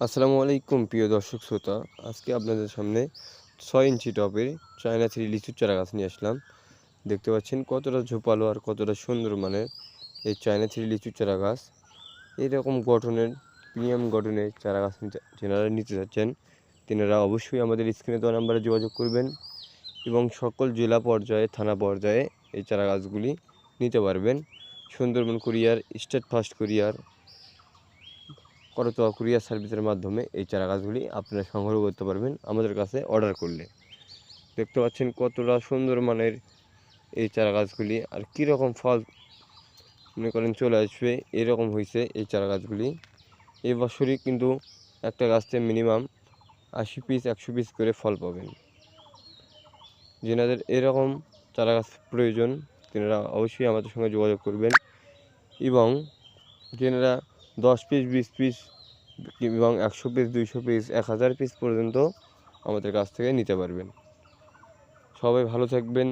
আসসালামু আলাইকুম প্রিয় দর্শক শ্রোতা। আজকে আপনাদের সামনে 6 ইঞ্চি টবের চায়না থ্রি লিচুর চারা গাছ নিয়ে আসলাম। দেখতে পাচ্ছেন কতটা ঝোপালো আর কতটা সুন্দর মানের এই চায়না থ্রি লিচুর চারা গাছ। এইরকম গঠনের প্রিমিয়াম গঠনের চারা গাছ যেনারা নিতে চাচ্ছেন তেনারা অবশ্যই আমাদের স্ক্রিনে দেওয়া নাম্বারে যোগাযোগ করবেন এবং সকল জেলা পর্যায়ে থানা পর্যায়ে এই চারা গাছগুলি নিতে পারবেন। Sundarban courier, state first courier, Karatoya courier সার্ভিসের মাধ্যমে এই চারা গাছগুলি আপনারা সংগ্রহ করতে পারবেন আমাদের কাছে অর্ডার করলে। দেখতে পাচ্ছেন কতটা সুন্দর মানের এই চারা গাছগুলি আর কীরকম ফল মনে করেন চলে আসবে এরকম হয়েছে এই চারা গাছগুলি। এই বছরই কিন্তু একটা গাছে মিনিমাম 80 পিস 100 পিস করে ফল পাবেন। যেনাদের এরকম চারা গাছ প্রয়োজন তেনারা অবশ্যই আমাদের সঙ্গে যোগাযোগ করবেন এবং যেনারা 10 পিস 20 পিস এবং 100 পিস 200 পিস 1000 পিস পর্যন্ত আমাদের কাছ থেকে নিতে পারবেন। সবাই ভালো থাকবেন,